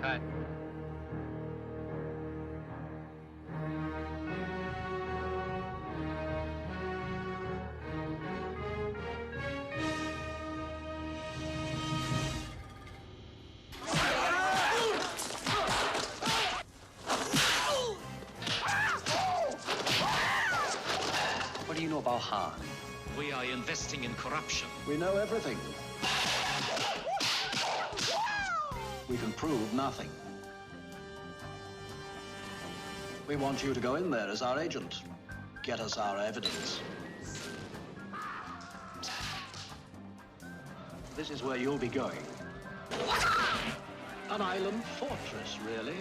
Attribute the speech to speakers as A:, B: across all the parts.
A: Cut.
B: What do you know about Han?
C: We are investing in corruption.
B: We know everything. We can prove nothing. We want you to go in there as our agent. Get us our evidence. This is where you'll be going. An island fortress, really.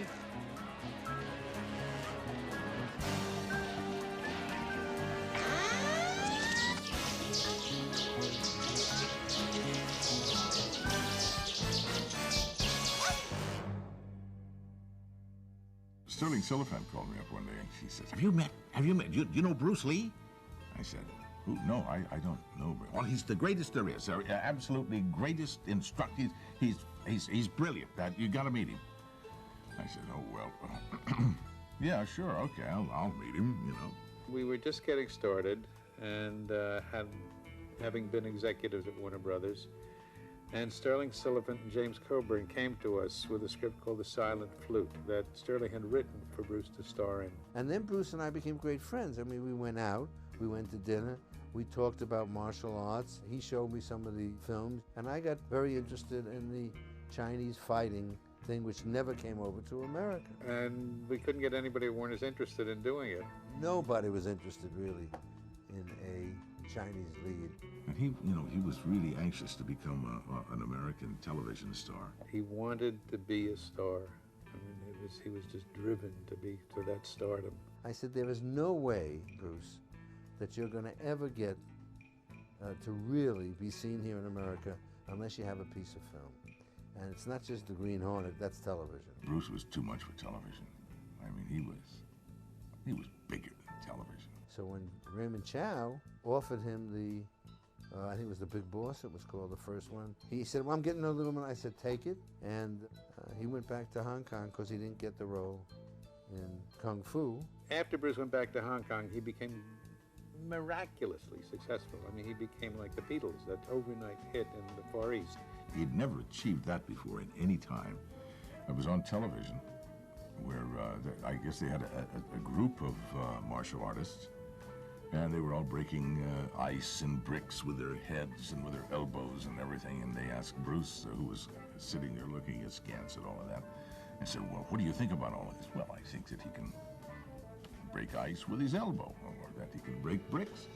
D: Sterling Silliphant called me up one day and she says,
E: Have you met, do you know Bruce Lee?
D: I said, who? No, I don't know Bruce.
E: Well, he's the greatest there is. Absolutely greatest instructor. He's brilliant. You got to meet him.
D: I said, oh, well, yeah, sure, okay, I'll meet him, you know.
F: We were just getting started and having been executives at Warner Brothers, and Sterling Silliphant and James Coburn came to us with a script called The Silent Flute that Sterling had written for Bruce to star in.
G: And then Bruce and I became great friends. I mean, we went out, we went to dinner, we talked about martial arts. He showed me some of the films, and I got very interested in the Chinese fighting thing, which never came over to America.
F: And we couldn't get anybody at Warner's interested in doing it.
G: Nobody was interested, really, in a Chinese lead.
D: And he was really anxious to become an American television star.
F: He wanted to be a star. I mean, he was just driven to that stardom.
G: I said, there is no way, Bruce, that you're going to ever get to really be seen here in America unless you have a piece of film. And it's not just the Green Hornet, that's television.
D: Bruce was too much for television. I mean, he was bigger than television.
G: So when Raymond Chow offered him the, I think it was The Big Boss, it was called, the first one, he said, well, I'm getting a little one. I said, take it. And he went back to Hong Kong because he didn't get the role in Kung Fu.
F: After Bruce went back to Hong Kong, he became miraculously successful. I mean, he became like the Beatles, that overnight hit in the Far East.
D: He'd never achieved that before in any time. I was on television where I guess they had a group of martial artists, and they were all breaking ice and bricks with their heads and with their elbows and everything, and they asked Bruce, who was sitting there looking askance at all of that, and said, well, what do you think about all of this? Well, I think that he can break ice with his elbow, or that he can break bricks.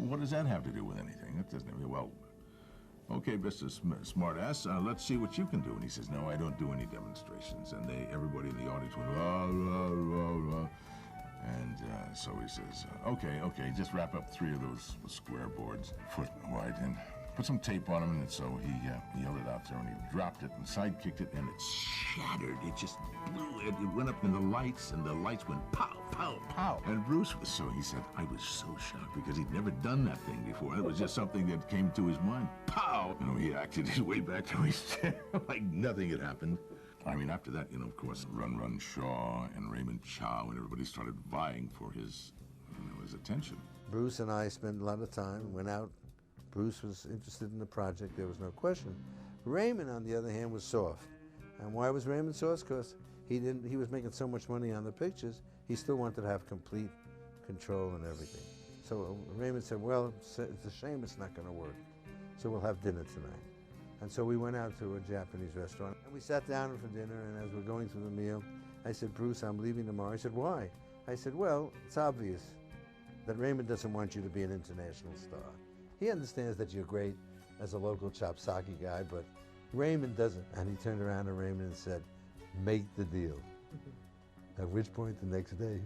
D: What does that have to do with anything? That doesn't have, well, okay, Mr. Smartass, let's see what you can do. And he says, no, I don't do any demonstrations. And everybody in the audience went, rah, rah, rah, rah. And so he says, okay, just wrap up 3 of those square boards, foot wide, and put some tape on them. And so he held it out there, and he dropped it and side-kicked it, and it shattered. It just blew. It went up in the lights, and the lights went pow, pow, pow. And Bruce was he said, I was so shocked because he'd never done that thing before. It was just something that came to his mind. Pow! He acted his way back to his chair like nothing had happened. I mean, after that, of course, Run Run Shaw and Raymond Chow and everybody started vying for his attention.
G: Bruce and I spent a lot of time, went out. Bruce was interested in the project, there was no question. Raymond, on the other hand, was soft. And why was Raymond soft? Because he was making so much money on the pictures, he still wanted to have complete control and everything. So Raymond said, well, it's a shame it's not going to work, so we'll have dinner tonight. And so we went out to a Japanese restaurant, and we sat down for dinner, and as we're going through the meal, I said, Bruce, I'm leaving tomorrow. He said, why? I said, well, it's obvious that Raymond doesn't want you to be an international star. He understands that you're great as a local chop sake guy, but Raymond doesn't. And he turned around to Raymond and said, make the deal. At which point, the next day,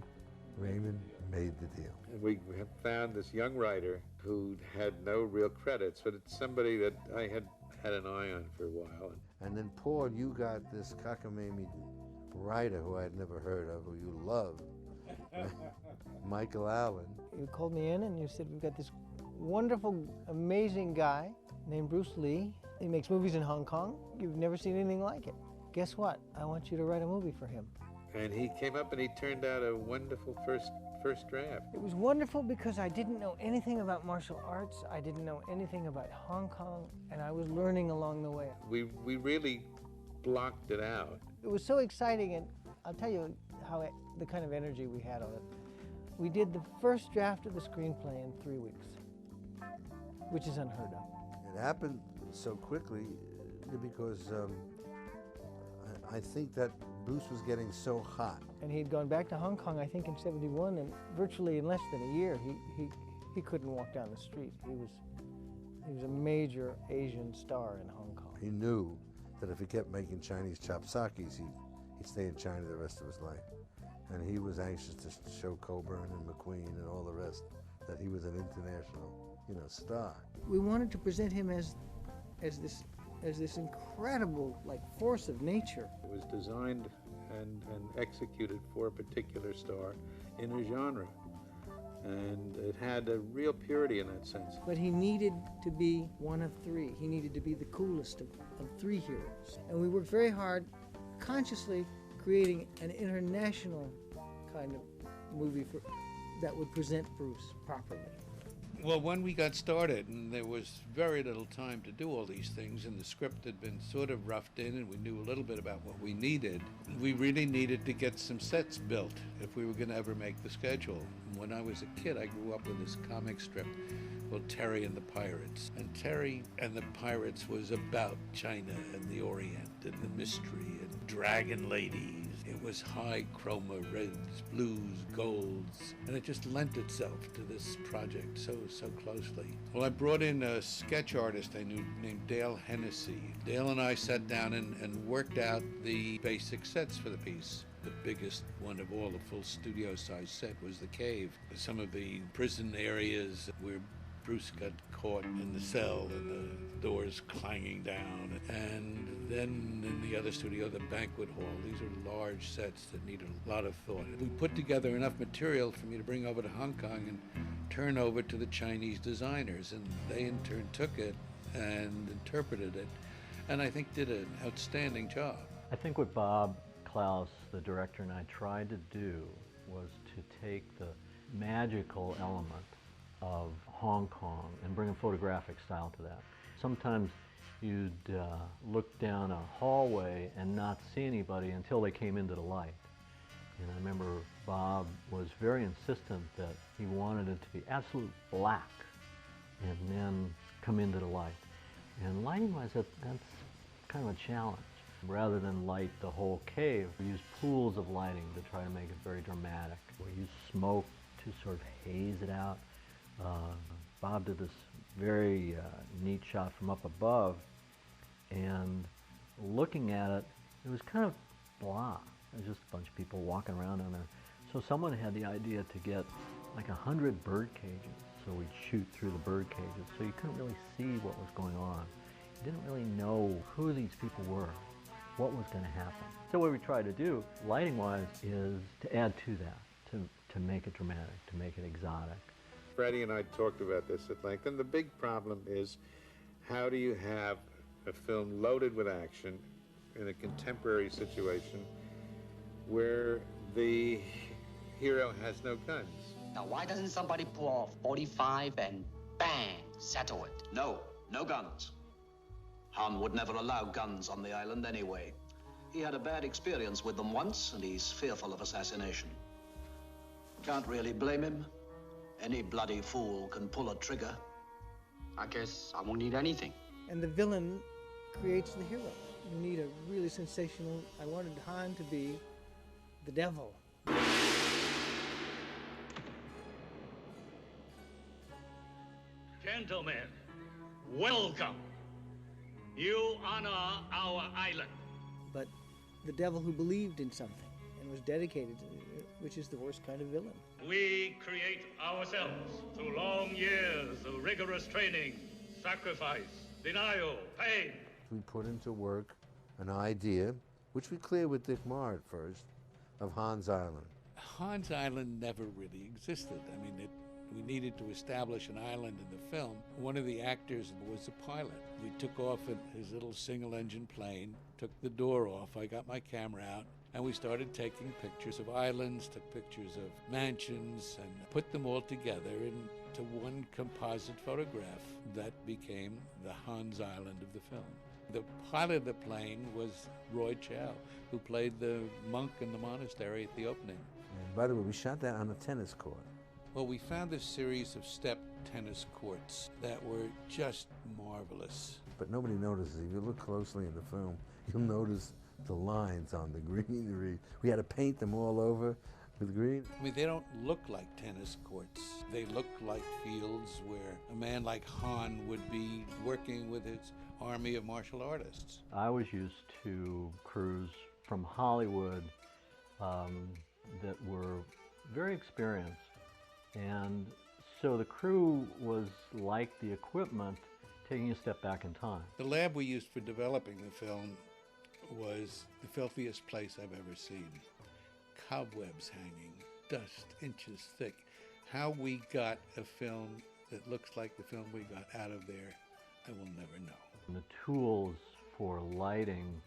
G: Raymond made the deal.
F: We have found this young writer who had no real credits, but it's somebody that I had an eye on for a while.
G: And then, Paul, you got this cockamamie writer who I had never heard of, who you love, Michael Allen.
H: You called me in and you said, we've got this
A: wonderful, amazing guy named Bruce Lee. He makes movies in Hong Kong. You've never seen anything like it. Guess what? I want you to write a movie for him.
F: And he came up and he turned out a wonderful first draft.
A: It was wonderful because I didn't know anything about martial arts. I didn't know anything about Hong Kong, and I was learning along the way.
F: We really blocked it out.
A: It was so exciting, and I'll tell you the kind of energy we had on it. We did the first draft of the screenplay in 3 weeks, which is unheard of.
G: It happened so quickly because I think that Bruce was getting so hot.
A: And he'd gone back to Hong Kong, I think, in '71, and virtually in less than a year, he couldn't walk down the street. He was a major Asian star in Hong Kong.
G: He knew that if he kept making Chinese chopsakis, he'd stay in China the rest of his life. And he was anxious to show Coburn and McQueen and all the rest that he was an international, star.
A: We wanted to present him as this incredible force of nature.
F: It was designed and executed for a particular star in a genre. And it had a real purity in that sense.
A: But he needed to be one of three. He needed to be the coolest of three heroes. And we worked very hard, consciously creating an international kind of movie that would present Bruce properly.
H: Well, when we got started, and there was very little time to do all these things, and the script had been sort of roughed in, and we knew a little bit about what we needed, we really needed to get some sets built if we were going to ever make the schedule. And when I was a kid, I grew up with this comic strip called Terry and the Pirates. And Terry and the Pirates was about China and the Orient and the mystery and dragon ladies. It was high chroma reds, blues, golds, and it just lent itself to this project so closely. Well, I brought in a sketch artist I knew named Dale Hennessy. Dale and I sat down and worked out the basic sets for the piece. The biggest one of all, the full studio-sized set, was the cave. Some of the prison areas where Bruce got caught in the cell and the doors clanging down. And then in the other studio, the banquet hall. These are large sets that need a lot of thought. We put together enough material for me to bring over to Hong Kong and turn over to the Chinese designers. And they in turn took it and interpreted it, and I think did an outstanding job.
I: I think what Bob Klaus, the director, and I tried to do was to take the magical element of Hong Kong and bring a photographic style to that. Sometimes you'd look down a hallway and not see anybody until they came into the light. And I remember Bob was very insistent that he wanted it to be absolute black and then come into the light. And lighting-wise, that's kind of a challenge. Rather than light the whole cave, we used pools of lighting to try to make it very dramatic. We used smoke to sort of haze it out. Bob did this very neat shot from up above, and looking at it, it was kind of blah. It was just a bunch of people walking around down there. So someone had the idea to get like 100 bird cages. So we'd shoot through the bird cages, so you couldn't really see what was going on. You didn't really know who these people were, what was going to happen. So what we try to do, lighting-wise, is to add to that, to make it dramatic, to make it exotic.
F: Freddie and I talked about this at length, and the big problem is, how do you have a film loaded with action in a contemporary situation where the hero has no guns?
J: Now, why doesn't somebody pull off 45 and bang, settle it?
B: No guns. Han would never allow guns on the island anyway. He had a bad experience with them once, and he's fearful of assassination. Can't really blame him. Any bloody fool can pull a trigger.
J: I guess I won't need anything.
A: And the villain creates the hero. You need a really sensational, I wanted Han to be the devil.
K: Gentlemen, welcome. You honor our island.
A: But the devil who believed in something and was dedicated to it, which is the worst kind of villain.
K: We create ourselves through long years of rigorous training, sacrifice, denial, pain.
G: We put into work an idea, which we cleared with Dick Marr at first, of Hans Island.
H: Hans Island never really existed. I mean, We needed to establish an island in the film. One of the actors was a pilot. We took off in his little single-engine plane, took the door off, I got my camera out, and we started taking pictures of islands, took pictures of mansions, and put them all together into one composite photograph that became the Hans Island of the film. The pilot of the plane was Roy Chow, who played the monk in the monastery at the opening.
G: And by the way, we shot that on a tennis court.
H: Well, we found a series of step tennis courts that were just marvelous.
G: But nobody notices. If you look closely in the film, you'll notice the lines on the greenery. We had to paint them all over with green.
H: I mean, they don't look like tennis courts. They look like fields where a man like Han would be working with his army of martial artists.
I: I was used to crews from Hollywood that were very experienced. And so the crew was like the equipment taking a step back in time.
H: The lab we used for developing the film was the filthiest place I've ever seen. Cobwebs hanging, dust inches thick. How we got a film that looks like the film we got out of there, I will never know.
I: And the tools for lighting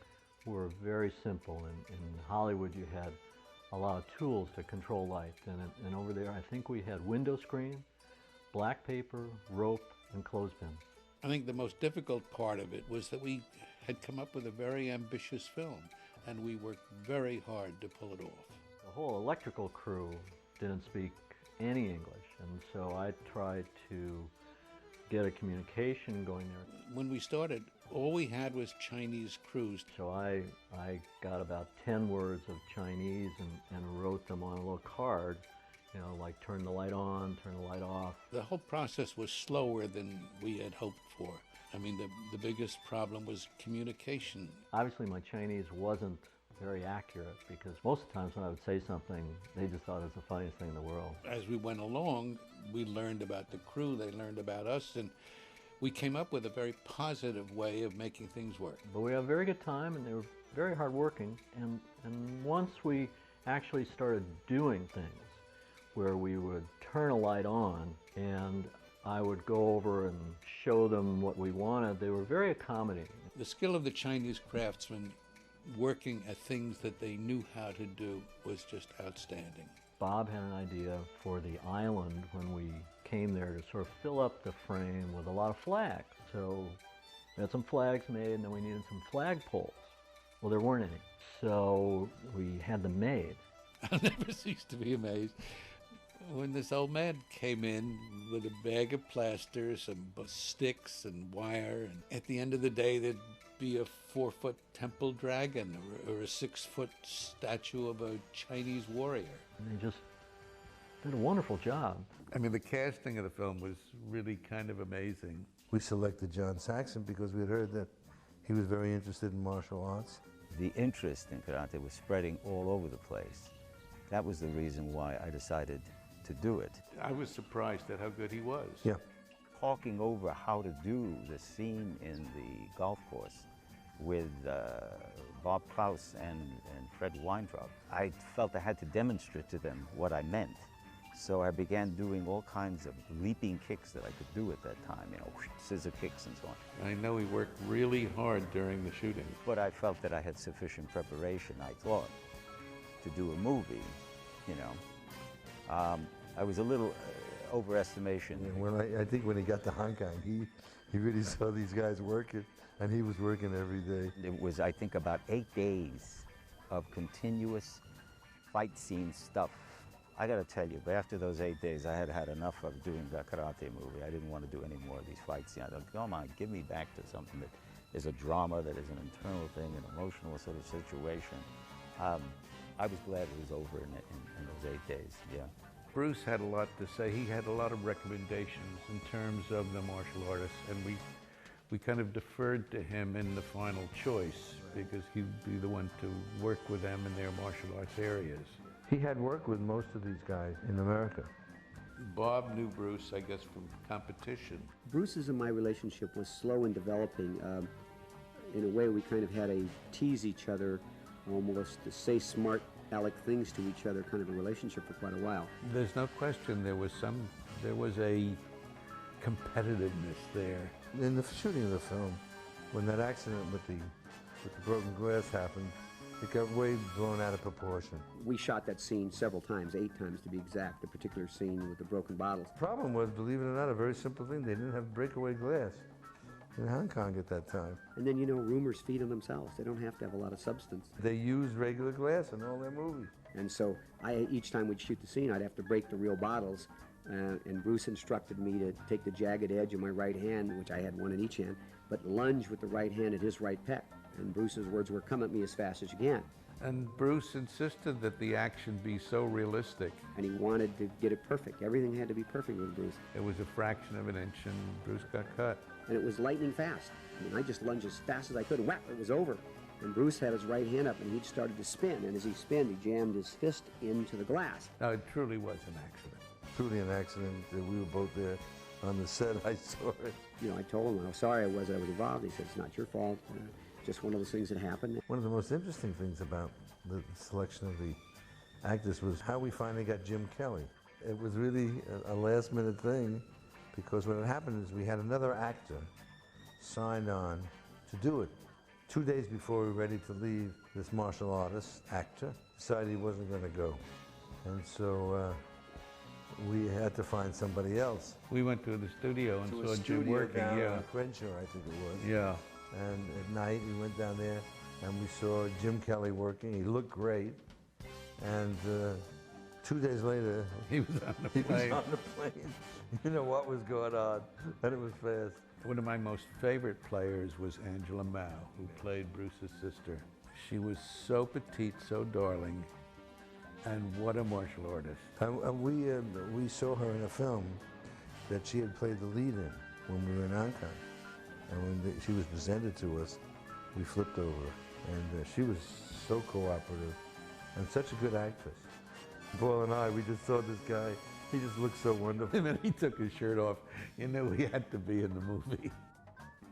I: were very simple. In Hollywood, you had a lot of tools to control light. And over there, I think we had window screen, black paper, rope, and clothespin.
H: I think the most difficult part of it was that we had come up with a very ambitious film, and we worked very hard to pull it off.
I: The whole electrical crew didn't speak any English, and so I tried to get a communication going there.
H: When we started, all we had was Chinese crews.
I: So I got about 10 words of Chinese and wrote them on a little card, you know, like turn the light on, turn the light off.
H: The whole process was slower than we had hoped for. I mean, the biggest problem was communication.
I: Obviously, my Chinese wasn't very accurate because most of the times when I would say something, they just thought it was the funniest thing in the world.
H: As we went along, we learned about the crew, they learned about us, and we came up with a very positive way of making things work.
I: But we had a very good time, and they were very hardworking. And once we actually started doing things where we would turn a light on and I would go over and show them what we wanted, they were very accommodating.
H: The skill of the Chinese craftsmen working at things that they knew how to do was just outstanding.
I: Bob had an idea for the island when we came there to sort of fill up the frame with a lot of flags. So we had some flags made, and then we needed some flag poles. Well, there weren't any, so we had them made.
H: I'll never cease to be amazed when this old man came in with a bag of plaster, some sticks and wire, and at the end of the day there'd be a 4-foot temple dragon or a 6-foot statue of a Chinese warrior.
I: And they just did a wonderful job.
F: I mean, the casting of the film was really kind of amazing.
G: We selected John Saxon because we had heard that he was very interested in martial arts.
L: The interest in karate was spreading all over the place. That was the reason why I decided to do it.
F: I was surprised at how good he was.
G: Yeah.
L: Talking over how to do the scene in the golf course with Bob Klaus and Fred Weintraub, I felt I had to demonstrate to them what I meant. So I began doing all kinds of leaping kicks that I could do at that time, you know, scissor kicks and so on.
F: I know he worked really hard during the shooting.
L: But I felt that I had sufficient preparation, I thought, to do a movie, you know. I was a little overestimation.
G: Yeah, I think when he got to Hong Kong, he really saw these guys working, and he was working every day.
L: It was, I think, about 8 days of continuous fight scene stuff. I got to tell you, but after those 8 days, I had had enough of doing the karate movie. I didn't want to do any more of these fight scenes. I thought, come on, give me back to something that is a drama, that is an internal thing, an emotional sort of situation. I was glad it was over in those 8 days, yeah.
F: Bruce had a lot to say. He had a lot of recommendations in terms of the martial artists, and we kind of deferred to him in the final choice because he'd be the one to work with them in their martial arts areas.
G: He had worked with most of these guys in America.
H: Bob knew Bruce, I guess, from competition.
M: Bruce's and my relationship was slow in developing. In a way, we kind of had a tease each other, almost to say smart aleck things to each other, kind of a relationship for quite a while.
F: There's no question there was some
H: There was a competitiveness there.
G: In the shooting of the film, when that accident with the broken glass happened, it got way blown out of proportion.
M: We shot that scene several times, 8 times to be exact, the particular scene with the broken bottles.
G: The problem was, believe it or not, a very simple thing. They didn't have breakaway glass in Hong Kong at that time.
M: And then, you know, rumors feed on themselves. They don't have to have a lot of substance.
G: They used regular glass in all their movies.
M: And so each time we'd shoot the scene, I'd have to break the real bottles. And Bruce instructed me to take the jagged edge of my right hand, which I had one in each hand, but lunge with the right hand at his right pec. And Bruce's words were, "Come at me as fast as you can."
H: And Bruce insisted that the action be so realistic.
M: And he wanted to get it perfect. Everything had to be perfect with Bruce.
H: It was a fraction of an inch, and Bruce got cut.
M: And it was lightning fast. I mean, I just lunged as fast as I could, and whack, it was over. And Bruce had his right hand up, and he started to spin. And as he spun, he jammed his fist into the glass.
H: No, it truly was an accident.
G: Truly an accident. We were both there on the set. I saw it.
M: You know, I told him how sorry I was involved. He said, "It's not your fault. Just one of those things that happened."
G: One of the most interesting things about the selection of the actors was how we finally got Jim Kelly. It was really a last-minute thing, because what had happened is we had another actor signed on to do it. 2 days before we were ready to leave, this martial artist actor decided he wasn't going to go. And so we had to find somebody else.
H: We went to the studio and saw Jim working.
G: Down
H: Yeah,
G: on Crenshaw, I think it was.
H: yeah.
G: And at night we went down there and we saw Jim Kelly working. He looked great. And 2 days later,
H: He was on the
G: he was
H: plane.
G: on the plane. You know what was going on, and it was fast.
H: One of my most favorite players was Angela Mao, who played Bruce's sister. She was so petite, so darling, and what a martial artist.
G: And we saw her in a film that she had played the lead in when we were in Hong Kong. And when she was presented to us, we flipped over. And she was so cooperative and such a good actress. Paul and I, we just saw this guy. He just looked so wonderful.
H: And then he took his shirt off. You knew he had to be in the movie.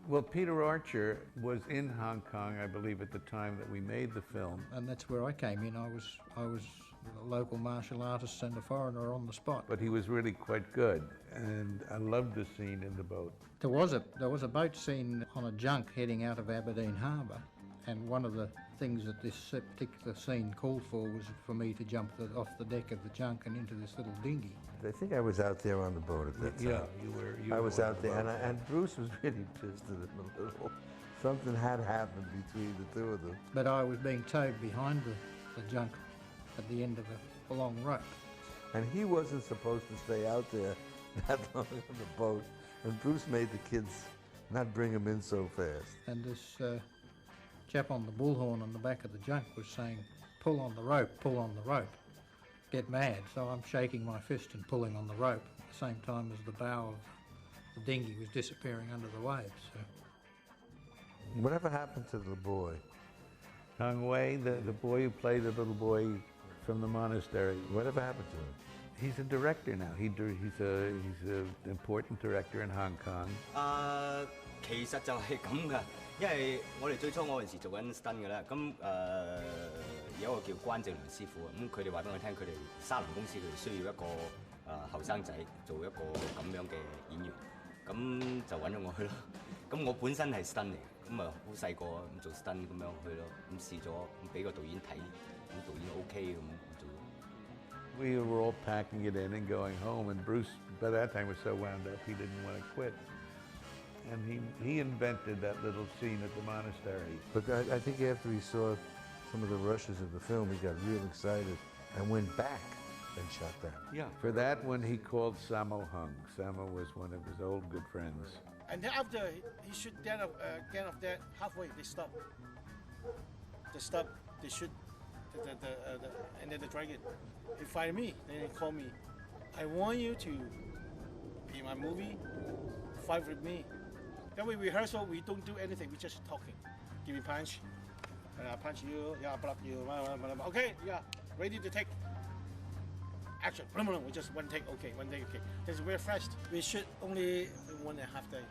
H: Well, Peter Archer was in Hong Kong, I believe, at the time that we made the film.
N: And that's where I came in. I was a local martial artist and a foreigner on the spot.
H: But he was really quite good, and I loved the scene in the boat.
N: There was a boat scene on a junk heading out of Aberdeen Harbour, and one of the things that this particular scene called for was for me to jump off the deck of the junk and into this little dinghy.
G: I think I was out there on the boat at that time.
H: Yeah, you were.
G: I was out there, and Bruce was really pissed at him a little. Something had happened between the two of them.
N: But I was being towed behind the junk at the end of a long rope.
G: And he wasn't supposed to stay out there that long on the boat. And Bruce made the kids not bring him in so fast.
N: And this chap on the bullhorn on the back of the junk was saying, "Pull on the rope, pull on the rope." Get mad. So I'm shaking my fist and pulling on the rope at the same time as the bow of the dinghy was disappearing under the waves. So.
G: Whatever happened to the boy?
H: Tong Wei, the boy who played the little boy from the monastery.
G: Whatever happened to him?
H: He's a director now. He's an important director in Hong Kong.
O: 其實就係咁噶，因為我哋最初我嗰陣時做緊 stunt 噶啦，咁有一個叫關正良師傅，咁佢哋話俾我聽，佢哋沙龍公司佢哋需要一個後生仔做一個咁樣嘅演員，咁就揾咗我去咯。咁我本身係 stunt 嚟，咁啊好細個咁做 stunt 咁樣去咯，咁試咗，咁俾個導演睇，咁導演 OK 咁做。
H: We were all packing it in and going home, and Bruce, by that time, was so wound up he didn't want to quit. And he invented that little scene at the monastery.
G: But I think after he saw some of the rushes of the film, he got real excited and went back and shot that.
H: Yeah. For that one, he called Sammo Hung. Sammo was one of his old good friends.
P: And then after he shoot again of that, halfway they stop. They stop. They shoot. And then they drag it. They find me. Then they call me. I want you to be my movie. Fight with me. Then we rehearsal. We don't do anything. We just talking. Give me punch. And I punch you. Yeah, I block you. Okay. Yeah. Ready to take action. We just one take. Okay. One take. Okay. Because we're fresh. We shoot only 1.5 days.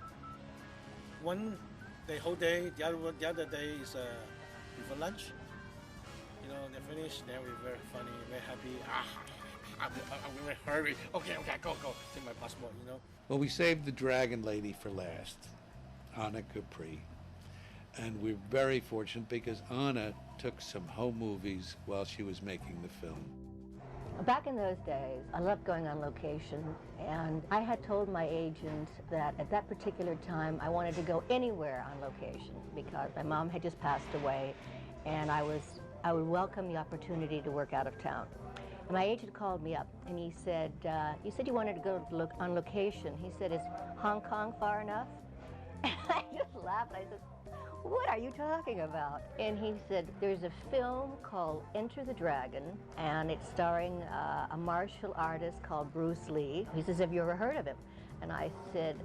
P: One day whole day. The other day is before lunch. You know, they finish. Then we're very funny, very happy. I'm going to hurry. Okay, go. Take my passport, you know.
H: Well, we saved the Dragon Lady for last, Anna Capri. And we're very fortunate because Anna took some home movies while she was making the film.
Q: Back in those days, I loved going on location, and I had told my agent that at that particular time I wanted to go anywhere on location because my mom had just passed away, and I would welcome the opportunity to work out of town. And my agent called me up, and he said, you said you wanted to go on location. He said, is Hong Kong far enough? And I just laughed. I said, what are you talking about? And he said, there's a film called Enter the Dragon, and it's starring a martial artist called Bruce Lee. He says, have you ever heard of him? And I said,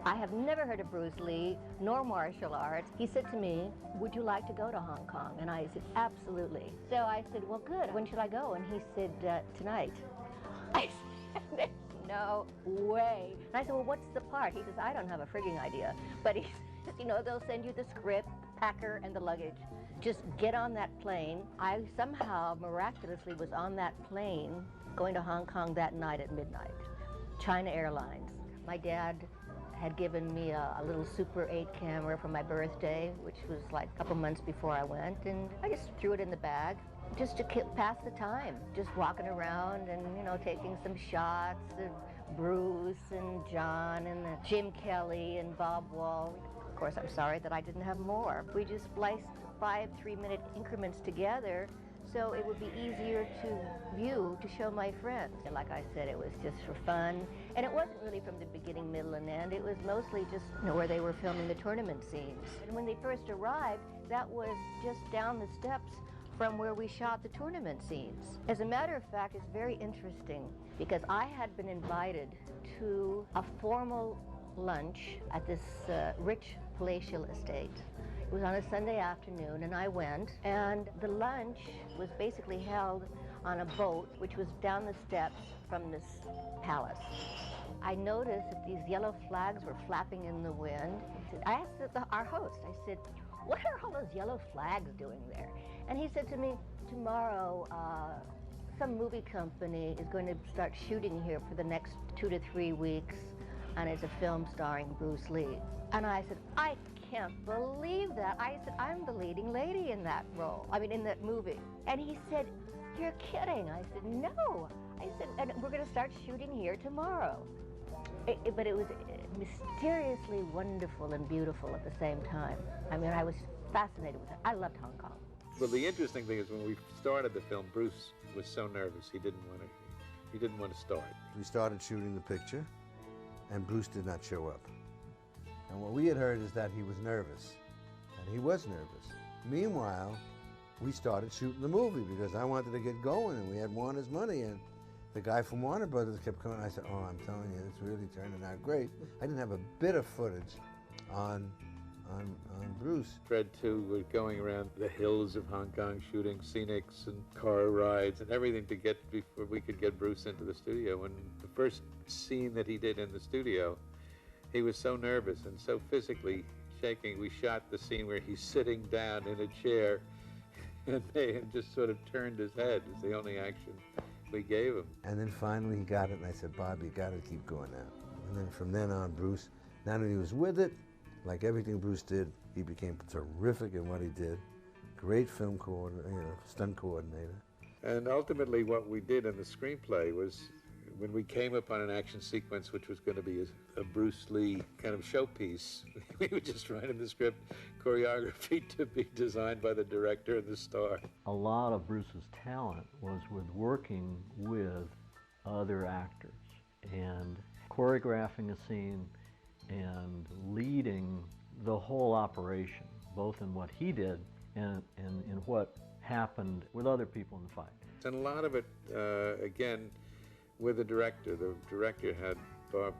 Q: I have never heard of Bruce Lee, nor martial arts. He said to me, would you like to go to Hong Kong? And I said, absolutely. So I said, well, good. When should I go? And he said, tonight. I said, no way. And I said, well, what's the part? He says, I don't have a frigging idea. But he says, you know, they'll send you the script, packer, and the luggage. Just get on that plane. I somehow miraculously was on that plane going to Hong Kong that night at midnight. China Airlines. My dad had given me a little Super 8 camera for my birthday, which was like a couple months before I went, and I just threw it in the bag just to pass the time, just walking around and, you know, taking some shots of Bruce and John and Jim Kelly and Bob Wall. Of course, I'm sorry that I didn't have more. We just spliced 5 3-minute increments together so it would be easier to view, to show my friends. And like I said, it was just for fun. And it wasn't really from the beginning, middle, and end. It was mostly just, you know, where they were filming the tournament scenes. And when they first arrived, that was just down the steps from where we shot the tournament scenes. As a matter of fact, it's very interesting because I had been invited to a formal lunch at this rich palatial estate. It was on a Sunday afternoon, and I went, and the lunch was basically held on a boat, which was down the steps from this palace. I noticed that these yellow flags were flapping in the wind. I asked our host, I said, what are all those yellow flags doing there? And he said to me, tomorrow, some movie company is going to start shooting here for the next 2 to 3 weeks, and it's a film starring Bruce Lee. And I said, I can't believe that. I said, I'm the leading lady in that role, in that movie. And he said, you're kidding. I said, no. I said, and we're going to start shooting here tomorrow. But it was mysteriously wonderful and beautiful at the same time. I was fascinated with it. I loved Hong Kong.
F: Well, the interesting thing is when we started the film, Bruce was so nervous he didn't want to start.
G: We started shooting the picture, and Bruce did not show up. And what we had heard is that he was nervous, and he was nervous. Meanwhile, we started shooting the movie because I wanted to get going, and we had Warner's money, and the guy from Warner Brothers kept coming. I said, oh, I'm telling you, it's really turning out great. I didn't have a bit of footage on Bruce.
F: Fred, too, was going around the hills of Hong Kong shooting scenics and car rides and everything before we could get Bruce into the studio. And the first scene that he did in the studio, he was so nervous and so physically shaking. We shot the scene where he's sitting down in a chair and just sort of turned his head. It's the only action we gave him.
G: And then finally he got it, and I said, Bob, you got to keep going now. And then from then on, Bruce, not only was with it, like everything Bruce did, he became terrific in what he did. Great film coordinator, stunt coordinator.
F: And ultimately what we did in the screenplay was when we came upon an action sequence which was going to be a Bruce Lee kind of showpiece, we would just write in the script choreography to be designed by the director and the star.
I: A lot of Bruce's talent was with working with other actors and choreographing a scene and leading the whole operation, both in what he did and in what happened with other people in the fight.
F: And a lot of it, again, with the director. The director had, Bob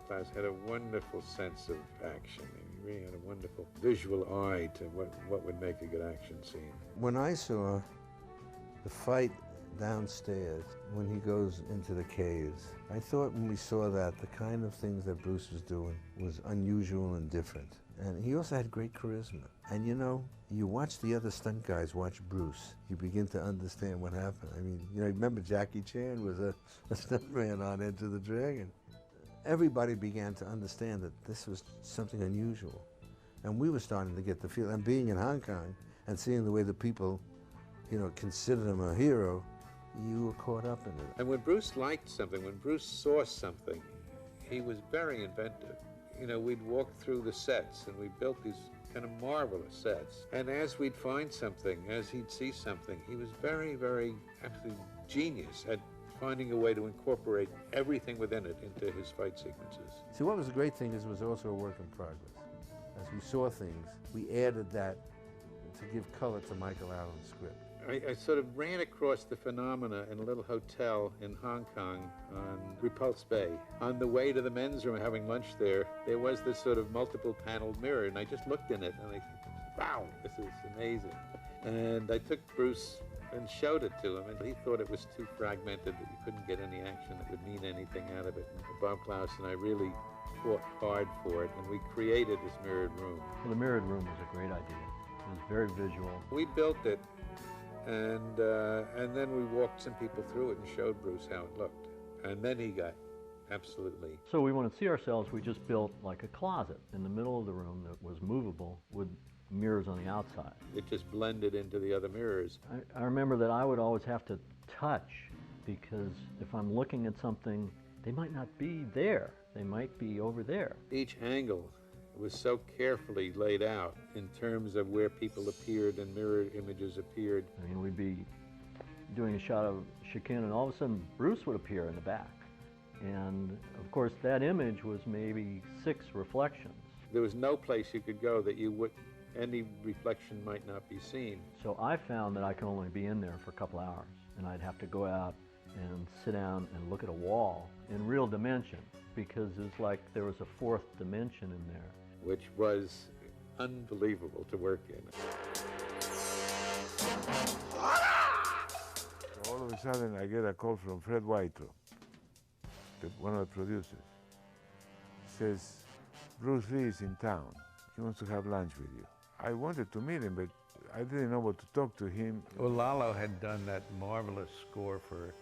F: Klaus, had a wonderful sense of action. He really had a wonderful visual eye to what would make a good action scene.
G: When I saw the fight downstairs, when he goes into the caves, I thought when we saw that, the kind of things that Bruce was doing was unusual and different. And he also had great charisma. And you know, you watch the other stunt guys watch Bruce, you begin to understand what happened. I mean, you know, remember Jackie Chan was a stuntman on Enter the Dragon. Everybody began to understand that this was something unusual. And we were starting to get the feel, and being in Hong Kong and seeing the way the people, you know, considered him a hero, you were caught up in it.
F: And when Bruce liked something, when Bruce saw something, he was very inventive. You know, we'd walk through the sets and we built these kind of marvelous sets. And as we'd find something, as he'd see something, he was very, very actually genius at finding a way to incorporate everything within it into his fight sequences.
G: See, what was the great thing is it was also a work in progress. As we saw things, we added that to give color to Michael Allen's script.
F: I sort of ran across the phenomena in a little hotel in Hong Kong on Repulse Bay. On the way to the men's room having lunch there was this sort of multiple paneled mirror, and I just looked in it and I thought, wow, this is amazing. And I took Bruce and showed it to him, and he thought it was too fragmented, that you couldn't get any action that would mean anything out of it. And Bob Klaus and I really fought hard for it, and we created this mirrored room.
I: Well, the mirrored room was a great idea. It was very visual.
F: We built it, and then we walked some people through it and showed Bruce how it looked. And then he got absolutely...
I: So we want to see ourselves, we just built like a closet in the middle of the room that was movable with mirrors on the outside.
F: It just blended into the other mirrors.
I: I remember that I would always have to touch, because if I'm looking at something, they might not be there. They might be over there.
F: Each angle was so carefully laid out in terms of where people appeared and mirror images appeared.
I: I mean, we'd be doing a shot of Shakin, and all of a sudden Bruce would appear in the back. And of course, that image was maybe 6 reflections.
F: There was no place you could go that any reflection might not be seen.
I: So I found that I could only be in there for a couple hours, and I'd have to go out and sit down and look at a wall in real dimension, because it's like there was a 4th dimension in there.
F: Which was unbelievable to work in.
R: All of a sudden, I get a call from Fred Whitro, one of the producers. He says, Bruce Lee is in town. He wants to have lunch with you. I wanted to meet him, but I didn't know what to talk to him.
H: Well, Lalo had done that marvelous score for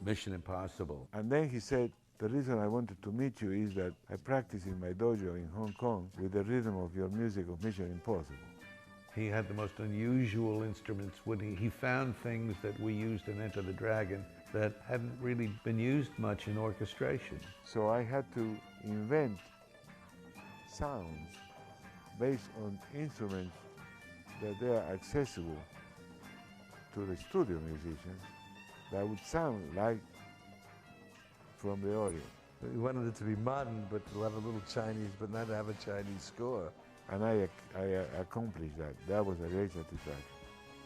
H: Mission Impossible.
R: And then he said, the reason I wanted to meet you is that I practice in my dojo in Hong Kong with the rhythm of your music of Mission Impossible.
H: He had the most unusual instruments. He found things that we used in Enter the Dragon that hadn't really been used much in orchestration.
R: So I had to invent sounds based on instruments that they are accessible to the studio musicians that would sound like from the audience.
G: We wanted it to be modern, but to have a little Chinese, but not have a Chinese score.
R: And I accomplished that. That was a great satisfaction.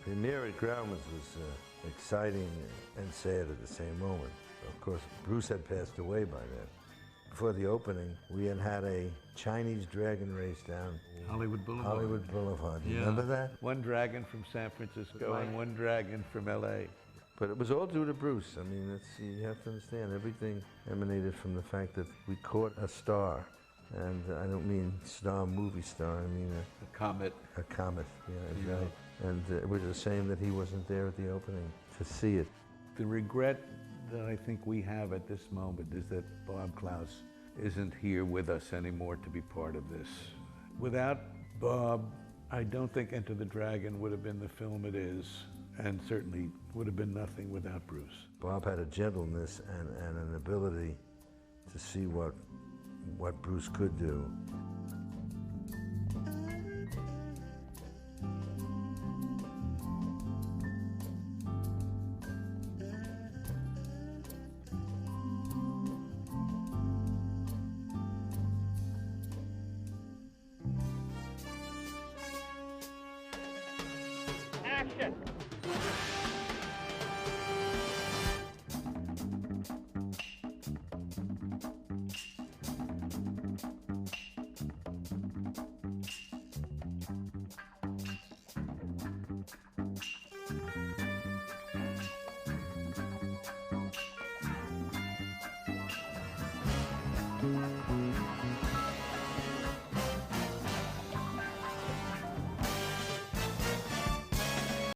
G: Premiere at Groundman's was exciting and sad at the same moment. Of course, Bruce had passed away by then. Before the opening, we had a Chinese dragon race down
H: Hollywood Boulevard.
G: Hollywood Boulevard. You remember that?
H: One dragon from San Francisco and one dragon from LA.
G: But it was all due to Bruce. I mean, you have to understand, everything emanated from the fact that we caught a star. And I don't mean star, movie star, I mean
H: a comet.
G: A comet, yeah, right. And it was a shame that he wasn't there at the opening to see it.
H: The regret that I think we have at this moment is that Bob Klaus isn't here with us anymore to be part of this. Without Bob, I don't think Enter the Dragon would have been the film it is, and certainly would have been nothing without Bruce.
G: Bob had a gentleness and an ability to see what Bruce could do.